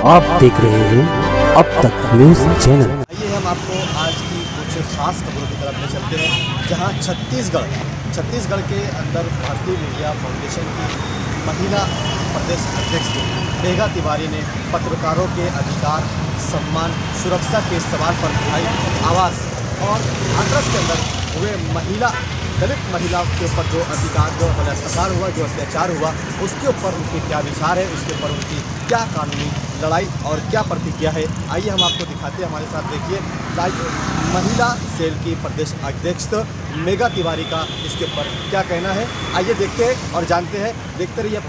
आप देख रहे हैं अब तक न्यूज चैनल। आइए हम आपको आज की कुछ खास खबरों की तरफ ले चलते हैं, जहां छत्तीसगढ़ के अंदर भारतीय मीडिया फाउंडेशन की महिला प्रदेश अध्यक्ष मेघा तिवारी ने पत्रकारों के अधिकार, सम्मान, सुरक्षा के सवाल पर उठाई आवाज़ और हाथरस के अंदर हुए दलित महिला के ऊपर जो अत्याचार हुआ, जो अत्याचार हुआ, उसके ऊपर उनके क्या विचार है, उसके ऊपर उनकी क्या कानूनी लड़ाई और क्या प्रतिक्रिया है। आइए हम आपको दिखाते हैं, हमारे साथ देखिए महिला सेल की प्रदेश अध्यक्ष मेघा तिवारी का इसके ऊपर क्या कहना है। आइए देखते हैं और जानते हैं, देखते रहिए।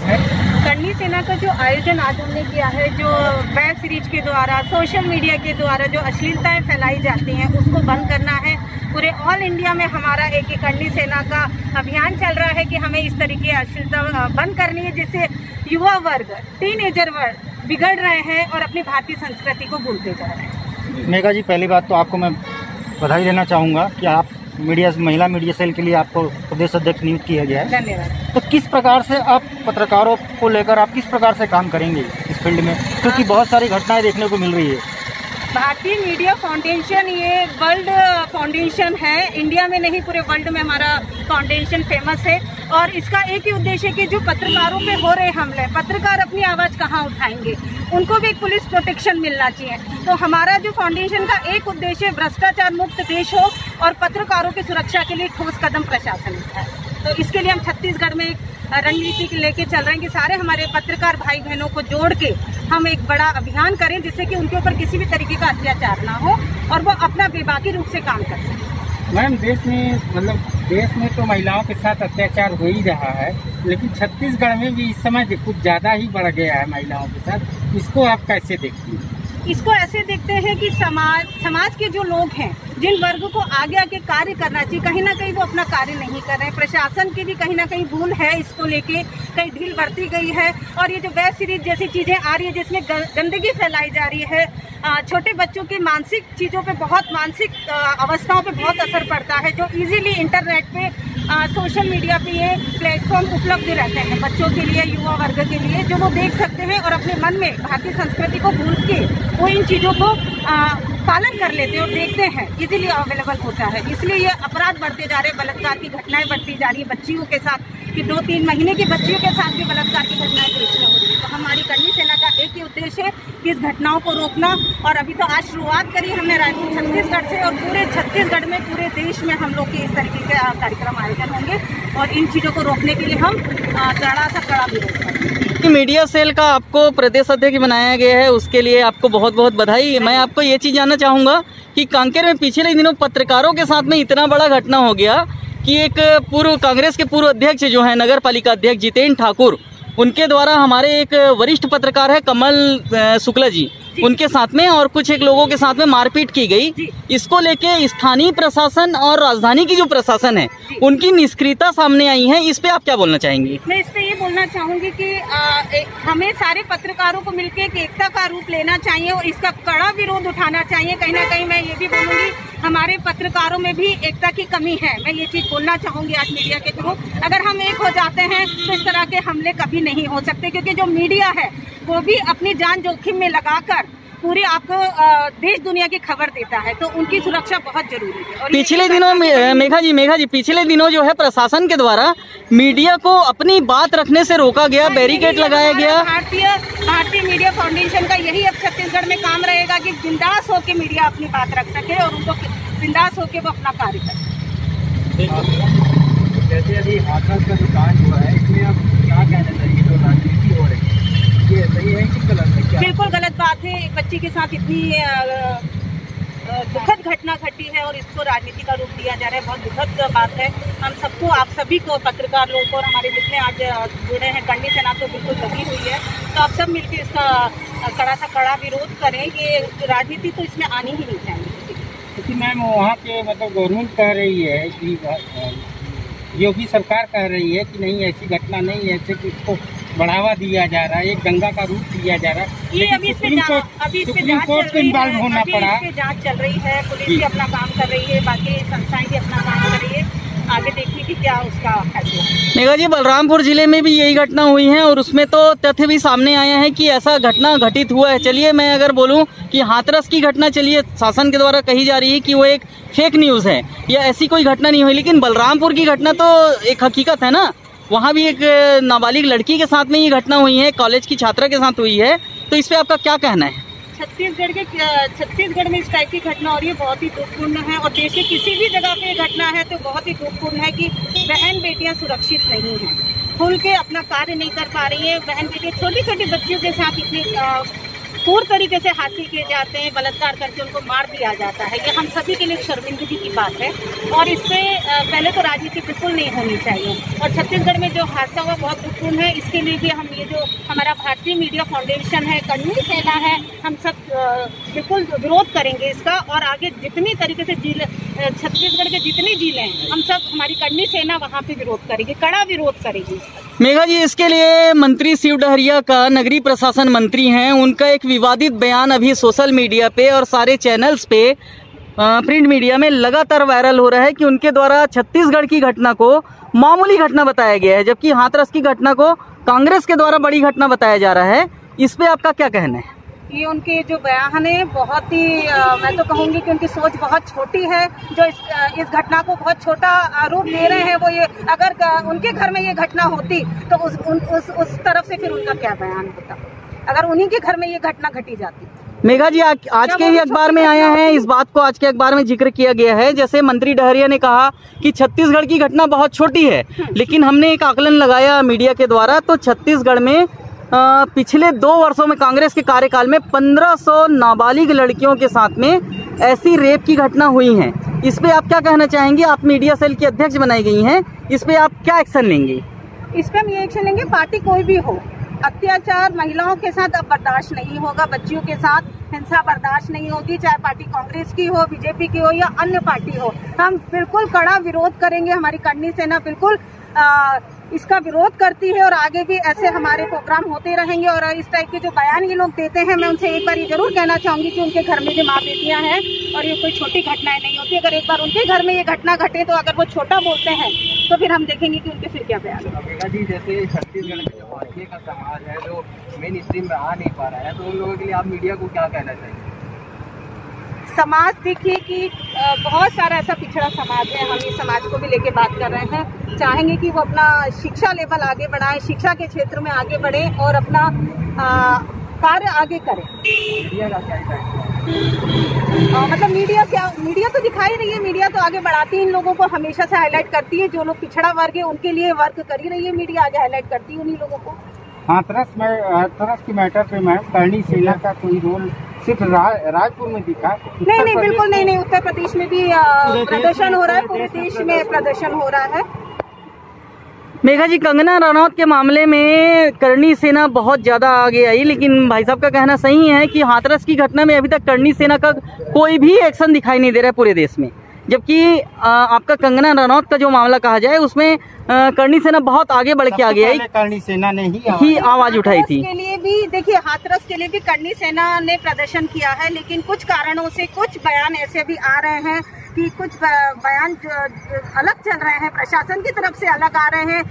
करनी सेना का जो आयोजन आज हमने किया है, जो वेब सीरीज के द्वारा, सोशल मीडिया के द्वारा जो अश्लीलताएं फैलाई जाती हैं, उसको बंद करना है। पूरे ऑल इंडिया में हमारा एक करनी सेना का अभियान चल रहा है कि हमें इस तरीके अश्लीलता बंद करनी है, जिससे युवा वर्ग, टीनेजर वर्ग बिगड़ रहे हैं और अपनी भारतीय संस्कृति को भूलते जा रहे हैं। मेघा जी, पहली बात तो आपको मैं बधाई देना चाहूँगा कि आप महिला मीडिया सेल के लिए आपको प्रदेश अध्यक्ष नियुक्त किया गया है। धन्यवाद। तो किस प्रकार से आप पत्रकारों को लेकर आप किस प्रकार से काम करेंगे इस फील्ड में, क्योंकि बहुत सारी घटनाएं देखने को मिल रही है। भारतीय मीडिया फाउंडेशन ये वर्ल्ड फाउंडेशन है, इंडिया में नहीं पूरे वर्ल्ड में हमारा फाउंडेशन फेमस है। और इसका एक ही उद्देश्य है कि जो पत्रकारों पे हो रहे हमले, पत्रकार अपनी आवाज़ कहाँ उठाएंगे, उनको भी एक पुलिस प्रोटेक्शन मिलना चाहिए। तो हमारा जो फाउंडेशन का एक उद्देश्य भ्रष्टाचार मुक्त देश हो और पत्रकारों की सुरक्षा के लिए ठोस कदम प्रशासन उठाए। तो इसके लिए हम छत्तीसगढ़ में एक रणनीति लेके चल रहे हैं कि सारे हमारे पत्रकार भाई बहनों को जोड़ के हम एक बड़ा अभियान करें, जिससे कि उनके ऊपर किसी भी तरीके का अत्याचार ना हो और वो अपना बेबाकी रूप से काम कर सकें। मैम, देश में तो महिलाओं के साथ अत्याचार हो ही रहा है, लेकिन छत्तीसगढ़ में भी इस समय कुछ ज़्यादा ही बढ़ गया है महिलाओं के साथ। इसको आप कैसे देखती हैं? इसको ऐसे देखते हैं कि समाज के जो लोग हैं, जिन वर्ग को आगे आके कार्य करना चाहिए, कहीं ना कहीं वो अपना कार्य नहीं कर रहे हैं। प्रशासन की भी कहीं ना कहीं भूल है, इसको लेके कहीं ढील बरती गई है। और ये जो वेब सीरीज जैसी चीजें आ रही है, जिसमें गंदगी फैलाई जा रही है, छोटे बच्चों की मानसिक चीजों पे मानसिक अवस्थाओं पे बहुत असर पड़ता है, जो इजीली इंटरनेट पे, सोशल मीडिया पे ये प्लेटफॉर्म उपलब्ध रहते हैं बच्चों के लिए, युवा वर्ग के लिए, जो वो देख सकते हैं और अपने मन में भारतीय संस्कृति को भूल के वो इन चीज़ों को पालन कर लेते हैं और देखते हैं, इजीली अवेलेबल होता है। इसलिए ये अपराध बढ़ते जा रहे हैं, बलात्कार की घटनाएं बढ़ती जा रही है बच्चियों के साथ, कि 2-3 महीने की बच्चियों के साथ भी बलात्कार की घटनाएं देश में हो रही है। तो हमारी करनी सेना का एक ही उद्देश्य है कि इस घटनाओं को रोकना। और अभी तो आज शुरुआत करी हमने रायपुर छत्तीसगढ़ से, और पूरे छत्तीसगढ़ में, पूरे देश में हम लोग के इस तरीके के कार्यक्रम आयोजन होंगे और इन चीज़ों को रोकने के लिए हम कड़ा विरोध करेंगे। मीडिया सेल का आपको प्रदेश अध्यक्ष बनाया गया है, उसके लिए आपको बहुत बहुत बधाई। मैं आपको ये चीज़ जानना चाहूँगा कि कांकेर में पिछले दिनों पत्रकारों के साथ में इतना बड़ा घटना हो गया कि एक कांग्रेस के पूर्व अध्यक्ष जो है, नगर पालिका अध्यक्ष जितेंद्र ठाकुर, उनके द्वारा हमारे एक वरिष्ठ पत्रकार है कमल शुक्ला जी, उनके साथ में और कुछ एक लोगों के साथ में मारपीट की गई। इसको लेके स्थानीय प्रशासन और राजधानी की जो प्रशासन है, उनकी निष्क्रियता सामने आई है। इस पे आप क्या बोलना चाहेंगी? मैं इस पे ये बोलना चाहूंगी कि हमें सारे पत्रकारों को मिलकर एक एकता का रूप लेना चाहिए और इसका कड़ा विरोध उठाना चाहिए। कहीं ना कहीं मैं ये भी बोलूंगी, हमारे पत्रकारों में भी एकता की कमी है। मैं ये चीज बोलना चाहूंगी आज मीडिया के थ्रू। अगर हम एक हो जाते हैं तो इस तरह के हमले कभी नहीं हो सकते, क्योंकि जो मीडिया है वो भी अपनी जान जोखिम में लगाकर पूरी आपको देश दुनिया की खबर देता है, तो उनकी सुरक्षा बहुत जरूरी है। और पिछले दिनों मेघा जी पिछले दिनों जो है प्रशासन के द्वारा मीडिया को अपनी बात रखने से रोका गया, बैरिकेड लगाया गया। भारतीय मीडिया फाउंडेशन का यही अब छत्तीसगढ़ में काम रहेगा कि बिंदास होकर मीडिया अपनी बात रख सके और उनको बिंदास होकर वो अपना कार्य करे। जैसे अभी हाथरस का जो कांड हुआ है, इसमें अब क्या कहना चाहिए, जो राजनीति हो रही है, ये सही है कि गलत है? क्या बिल्कुल गलत बात है। एक बच्ची के साथ इतनी दुखद घटना घटी है और इसको राजनीति का रूप दिया जा रहा है, बहुत दुखद बात है। हम सबको, आप सभी को, पत्रकार लोगों को और हमारे जितने आज जुड़े हैं, करनी सेना तो बिल्कुल लगी हुई है। तो आप सब मिलकर इसका कड़ा विरोध करें। ये राजनीति तो इसमें आनी ही नहीं चाहिए। क्योंकि मैम, वहाँ के गवर्नमेंट कह रही है कि योगी सरकार कह रही है कि नहीं, ऐसी घटना नहीं है, ऐसे कि इसको बढ़ावा दिया जा रहा है, एक दंगा का रूप दिया जा रहा है। ये अभी सुप्रीम कोर्ट को इन्वॉल्व होना पड़ा। जांच चल रही है, पुलिस भी अपना काम कर रही है, बाकी संस्थाएं भी अपना काम कर रही है। आगे देखिए कि क्या उसका फैसला है। मेघा जी, बलरामपुर जिले में भी यही घटना हुई है और उसमें तो तथ्य भी सामने आया है कि ऐसा घटना घटित हुआ है। चलिए, मैं अगर बोलूं कि हाथरस की घटना, चलिए शासन के द्वारा कही जा रही है कि वो एक फेक न्यूज़ है या ऐसी कोई घटना नहीं हुई, लेकिन बलरामपुर की घटना तो एक हकीकत है ना। वहाँ भी एक नाबालिग लड़की के साथ में ये घटना हुई है, कॉलेज की छात्रा के साथ हुई है, तो इस पे आपका क्या कहना है? छत्तीसगढ़ में इस टाइप की घटना हो रही है, बहुत ही दुखपूर्ण है। और देश के किसी भी जगह पे घटना है तो बहुत ही दुखपूर्ण है कि बहन बेटियां सुरक्षित नहीं हैं, खुल के अपना कार्य नहीं कर पा रही है। बहन बेटियां छोटी छोटी बच्चियों के साथ इतने पूर्ण तरीके से हासिल किए जाते हैं, बलात्कार करके उनको मार दिया जाता है। ये हम सभी के लिए शर्मिंदगी की बात है और इससे पहले तो राजनीति बिल्कुल नहीं होनी चाहिए। और छत्तीसगढ़ में जो हादसा हुआ बहुत दुखपूर्ण है। इसके लिए भी हम, ये जो हमारा भारतीय मीडिया फाउंडेशन है, कर्णी सेना है, हम सब बिल्कुल विरोध करेंगे इसका। और आगे जितनी तरीके से छत्तीसगढ़ के जितनी जिले हैं, हम सब, हमारी कर्णी सेना वहाँ पे विरोध करेगी, कड़ा विरोध करेगी इसका। मेघा जी, इसके लिए मंत्री शिव डहरिया का, नगरीय प्रशासन मंत्री हैं, उनका एक विवादित बयान अभी सोशल मीडिया पे और सारे चैनल्स पे, प्रिंट मीडिया में लगातार वायरल हो रहा है कि उनके द्वारा छत्तीसगढ़ की घटना को मामूली घटना बताया गया है, जबकि हाथरस की घटना को कांग्रेस के द्वारा बड़ी घटना बताया जा रहा है। इस पे आपका क्या कहना है? ये उनके जो बयान है बहुत ही मैं तो कहूँगी कि उनकी सोच बहुत छोटी है, जो इस घटना को बहुत छोटा रूप दे रहे हैं। वो ये, अगर उनके घर में ये घटना होती तो उस तरफ से फिर उनका क्या बयान होता, अगर उन्हीं के घर में ये घटना घटी जाती। मेघा जी, आज के ही अखबार में आया है, इस बात को आज के अखबार में जिक्र किया गया है। जैसे मंत्री डहरिया ने कहा कि छत्तीसगढ़ की घटना बहुत छोटी है, लेकिन हमने एक आकलन लगाया मीडिया के द्वारा, तो छत्तीसगढ़ में पिछले 2 वर्षों में कांग्रेस के कार्यकाल में 1500 नाबालिग लड़कियों के साथ में ऐसी रेप की घटना हुई है। इस पे आप क्या कहना चाहेंगे? आप मीडिया सेल की अध्यक्ष बनाई गई हैं, इस पे आप क्या एक्शन लेंगे? इस पे हम ये एक्शन लेंगे, पार्टी कोई भी हो, अत्याचार महिलाओं के साथ अब बर्दाश्त नहीं होगा, बच्चियों के साथ हिंसा बर्दाश्त नहीं होगी, चाहे पार्टी कांग्रेस की हो, बीजेपी की हो या अन्य पार्टी हो। हम बिल्कुल कड़ा विरोध करेंगे, हमारी कर्णी सेना बिल्कुल इसका विरोध करती है और आगे भी ऐसे हमारे प्रोग्राम होते रहेंगे। और इस टाइप के जो बयान ये लोग देते हैं, मैं उनसे एक बार ये जरूर कहना चाहूंगी कि उनके घर में भी माँ बेटियां हैं और ये कोई छोटी घटनाएं नहीं होती। अगर एक बार उनके घर में ये घटना घटे तो अगर वो छोटा बोलते हैं तो फिर हम देखेंगे कि उनके फिर क्या बयान है। जी, जैसे छत्तीसगढ़ में जो भारतीय का समाज है जो मेन स्ट्रीम में आ नहीं पा रहा है, तो उन लोगों के लिए आप मीडिया को क्या कहना चाहिए? समाज देखिए कि बहुत सारा ऐसा पिछड़ा समाज है, हम इस समाज को भी लेके बात कर रहे हैं। चाहेंगे कि वो अपना शिक्षा लेवल आगे बढ़ाएं, शिक्षा के क्षेत्र में आगे बढ़े और अपना कार्य आगे करें। मीडिया का क्या मतलब मीडिया तो दिखाई रही है, मीडिया तो आगे बढ़ाती है, इन लोगों को हमेशा से हाईलाइट करती है। जो लोग पिछड़ा वर्ग है उनके लिए वर्क कर ही रही है मीडिया, आगे हाईलाइट करती है उन्हीं लोगों को। हाथरस की मैटर पे मैम कर्णी सेना का कोई रोल सिर्फ रायपुर में दिखा? नहीं, बिल्कुल नहीं। उत्तर प्रदेश में भी प्रदर्शन हो रहा है, पूरे देश में प्रदर्शन हो रहा है। मेघा जी, कंगना रनौत के मामले में कर्णी सेना बहुत ज्यादा आगे आई, लेकिन भाई साहब का कहना सही है कि हाथरस की घटना में अभी तक कर्णी सेना का कोई भी एक्शन दिखाई नहीं दे रहा है पूरे देश में, जबकि आपका कंगना रनौत का जो मामला कहा जाए उसमें कर्णी सेना बहुत आगे बढ़ के आ गया है। कर्णी सेना ने ही आवाज उठाई थी। के लिए भी देखिए, हाथरस के लिए भी कर्णी सेना ने प्रदर्शन किया है, लेकिन कुछ कारणों से कुछ बयान ऐसे भी आ रहे हैं कि कुछ बयान अलग चल रहे हैं, प्रशासन की तरफ से अलग आ रहे हैं,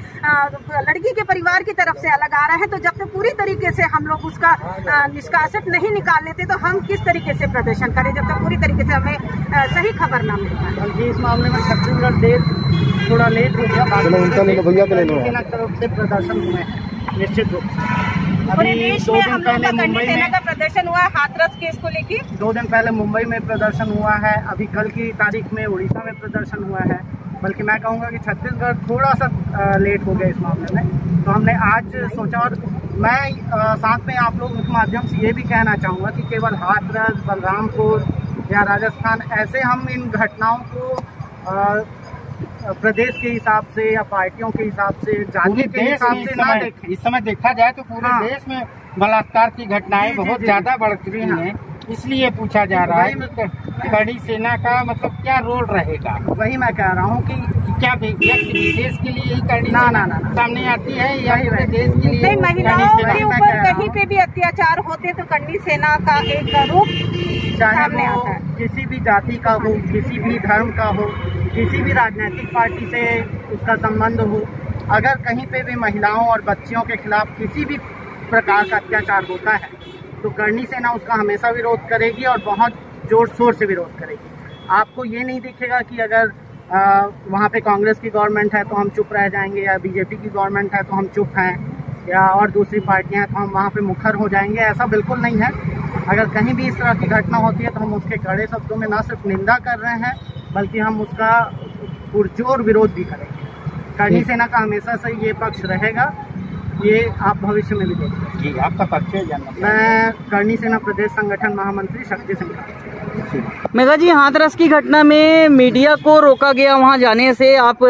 लड़की के परिवार की तरफ से अलग आ रहे हैं। तो जब तक पूरी तरीके से हम लोग उसका निष्कासित नहीं निकाल लेते तो हम किस तरीके से प्रदर्शन करें, जब तक पूरी तरीके से हमें सही खबर ना मिल पाए। इस मामले में छत्तीसगढ़ देश थोड़ा लेट हो गया, तरफ से प्रदर्शन हुए हैं निश्चित रूप से। पूरे देश में हम लोग का कर्णी सेना का प्रदर्शन हुआ है हाथरस केस को लेके। 2 दिन पहले मुंबई में प्रदर्शन हुआ है, अभी कल की तारीख में उड़ीसा में प्रदर्शन हुआ है। बल्कि मैं कहूँगा कि छत्तीसगढ़ थोड़ा सा लेट हो गया इस मामले में। तो हमने आज सोचा, और मैं साथ में आप लोगों के माध्यम से ये भी कहना चाहूँगा कि केवल हाथरस, बलरामपुर या राजस्थान, ऐसे हम इन घटनाओं को प्रदेश के हिसाब से या पार्टियों के हिसाब से, जाति के हिसाब से ना देखें। इस समय देखा जाए तो पूरे देश में बलात्कार की घटनाएं बहुत ज्यादा बढ़ रही हैं। इसलिए पूछा जा रहा है कि कर्णी सेना का मतलब क्या रोल रहेगा। वही मैं कह रहा हूँ कि क्या देश के लिए ही कर्णी सेना सामने आती है या देश के लिए? नहीं, महिलाओं के ऊपर कहीं पे भी अत्याचार होते तो कर्णी सेना का एक रूप सामने आता है। किसी भी जाति का हो, किसी भी धर्म का हो, किसी भी राजनीतिक पार्टी से उसका संबंध हो, अगर कहीं पे भी महिलाओं और बच्चियों के खिलाफ किसी भी प्रकार का अत्याचार होता है तो करणी सेना उसका हमेशा विरोध करेगी और बहुत जोर शोर से विरोध करेगी। आपको ये नहीं दिखेगा कि अगर वहाँ पे कांग्रेस की गवर्नमेंट है तो हम चुप रह जाएंगे, या बीजेपी की गवर्नमेंट है तो हम चुप हैं, या और दूसरी पार्टियां हैं तो हम वहाँ पे मुखर हो जाएंगे। ऐसा बिल्कुल नहीं है। अगर कहीं भी इस तरह की घटना होती है तो हम उसके कड़े शब्दों में न सिर्फ निंदा कर रहे हैं बल्कि हम उसका पुरजोर विरोध भी करेंगे। करणी सेना का हमेशा से ये पक्ष रहेगा, ये आप भविष्य में भी देखेंगे। जी, आपका परिचय जानना। मैं करणी सेना प्रदेश संगठन महामंत्री शक्ति सिंह। मेघा जी, हाथरस की घटना में मीडिया को रोका गया वहां जाने से। आप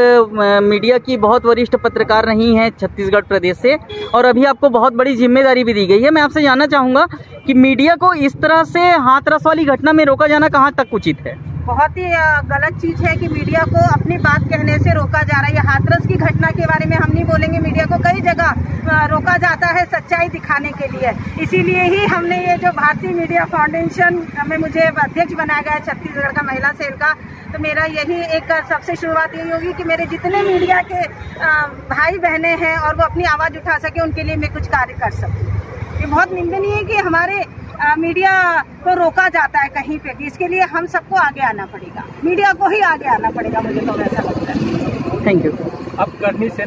मीडिया की बहुत वरिष्ठ पत्रकार रही हैं छत्तीसगढ़ प्रदेश से, और अभी आपको बहुत बड़ी जिम्मेदारी भी दी गई है। मैं आपसे जानना चाहूंगा कि मीडिया को इस तरह से हाथरस वाली घटना में रोका जाना कहां तक उचित है? बहुत ही गलत चीज है कि मीडिया को अपनी बात कहने से रोका जा रहा है। हाथरस की घटना के बारे में हम नहीं बोलेंगे, मीडिया को कई जगह रोका जाता है सच्चाई दिखाने के लिए। इसीलिए ही हमने ये जो भारतीय मीडिया फाउंडेशन में मुझे अध्यक्ष बनाया गया है छत्तीसगढ़ का महिला सेल का, तो मेरा यही एक सबसे शुरुआत यही होगी कि मेरे जितने मीडिया के भाई बहनें हैं और वो अपनी आवाज़ उठा सके, उनके लिए मैं कुछ कार्य कर सकूँ। ये बहुत निंदनीय है कि हमारे मीडिया को रोका जाता है कहीं पे भी। इसके लिए हम सबको आगे आना पड़ेगा, मीडिया को ही आगे आना पड़ेगा, मुझे तो ऐसा लगता है। Thank you. अब करणी सेना